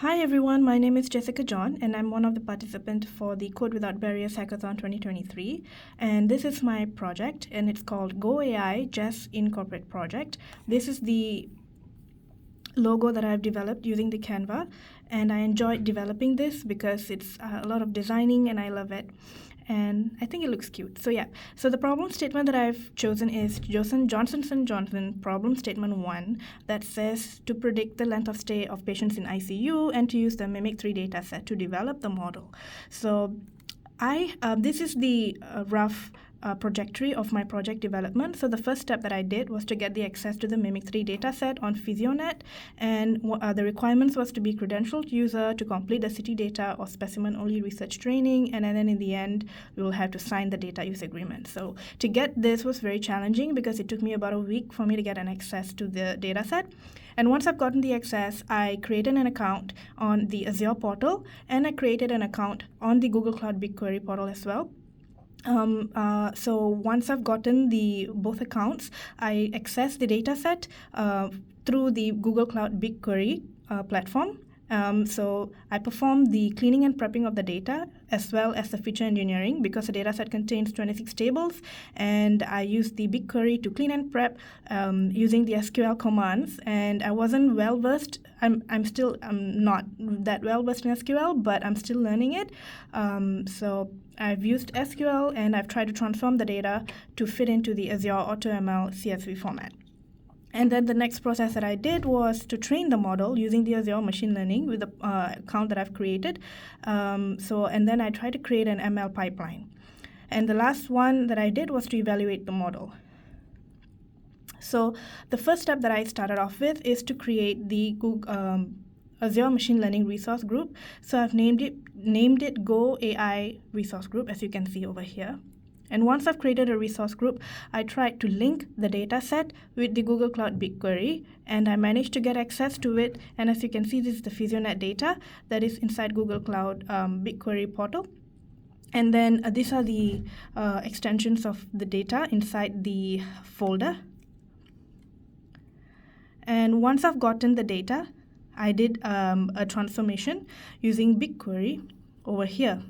Hi everyone, my name is Jessica John and I'm one of the participants for the Code Without Barriers Hackathon 2023. And this is my project and it's called Go AI Jess in Corporate Project. This is the logo that I've developed using the Canva, and I enjoyed developing this because it's a lot of designing and I love it. And I think it looks cute. So the problem statement that I've chosen is Johnson & Johnson problem statement 1 that says to predict the length of stay of patients in ICU and to use the Mimic3 dataset to develop the model. So this is the rough trajectory of my project development. So the first step that I did was to get the access to the Mimic3 dataset on PhysioNet, and the requirements was to be credentialed user, to complete the city data or specimen-only research training, and then in the end, we will have to sign the data use agreement. So to get this was very challenging because it took me about a week for me to get an access to the dataset. And once I've gotten the access, I created an account on the Azure portal, and I created an account on the Google Cloud BigQuery portal as well. So once I've gotten both accounts, I access the dataset through the Google Cloud BigQuery platform. So I perform the cleaning and prepping of the data as well as the feature engineering because the dataset contains 26 tables, and I use the BigQuery to clean and prep using the SQL commands. And I wasn't well versed. I'm not that well versed in SQL, but I'm still learning it. So I've used SQL and I've tried to transform the data to fit into the Azure AutoML CSV format. And then the next process that I did was to train the model using the Azure machine learning with the account that I've created. And then I tried to create an ML pipeline. And the last one that I did was to evaluate the model. So the first step that I started off with is to create the Azure Machine Learning Resource Group. So I've named it Go AI Resource Group, as you can see over here. And once I've created a resource group, I tried to link the data set with the Google Cloud BigQuery, and I managed to get access to it. And as you can see, this is the PhysioNet data that is inside Google Cloud BigQuery portal. And then these are the extensions of the data inside the folder. And once I've gotten the data, I did a transformation using BigQuery over here.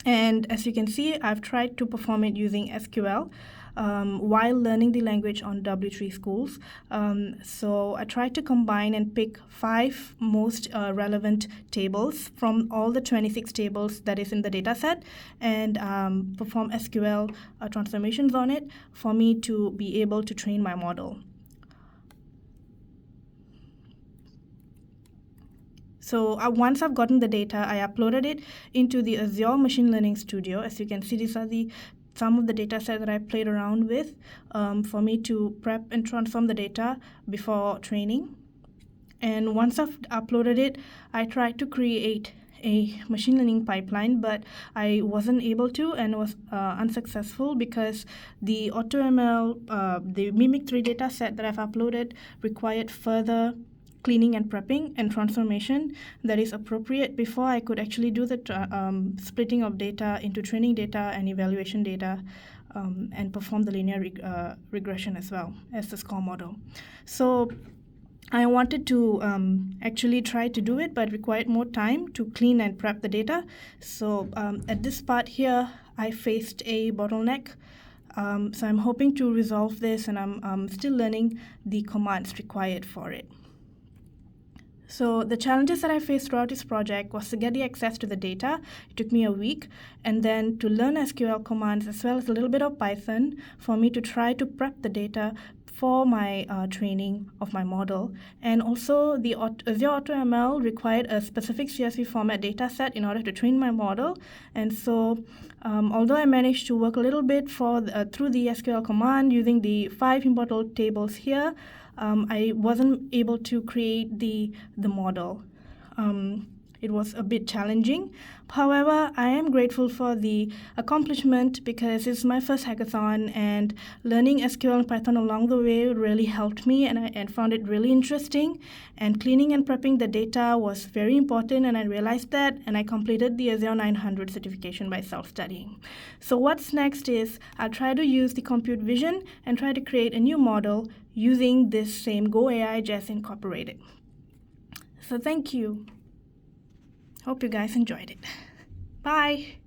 And as you can see, I've tried to perform it using SQL while learning the language on W3 schools. So I tried to combine and pick 5 most relevant tables from all the 26 tables that is in the dataset and perform SQL transformations on it for me to be able to train my model. So once I've gotten the data, I uploaded it into the Azure Machine Learning Studio. As you can see, these are some of the data set that I played around with for me to prep and transform the data before training. And once I've uploaded it, I tried to create a machine learning pipeline, but I wasn't able to and was unsuccessful because the AutoML, the Mimic3 data set that I've uploaded required further cleaning and prepping and transformation that is appropriate before I could actually do the splitting of data into training data and evaluation data and perform the linear regression as well as the score model. So I wanted to actually try to do it, but required more time to clean and prep the data. So at this part here, I faced a bottleneck. So I'm hoping to resolve this, and I'm still learning the commands required for it. So the challenges that I faced throughout this project was to get the access to the data. It took me a week, and then to learn SQL commands as well as a little bit of Python for me to try to prep the data for my training of my model. And also the Azure AutoML required a specific CSV format data set in order to train my model. And so although I managed to work a little bit through the SQL command using the 5 important tables here, I wasn't able to create the model. It was a bit challenging. However, I am grateful for the accomplishment because it's my first hackathon, and learning SQL and Python along the way really helped me, and I found it really interesting. And cleaning and prepping the data was very important, and I realized that, and I completed the Azure 900 certification by self-studying. So what's next is I'll try to use the compute vision and try to create a new model using this same Go AI Jess incorporated. So thank you. Hope you guys enjoyed it. Bye!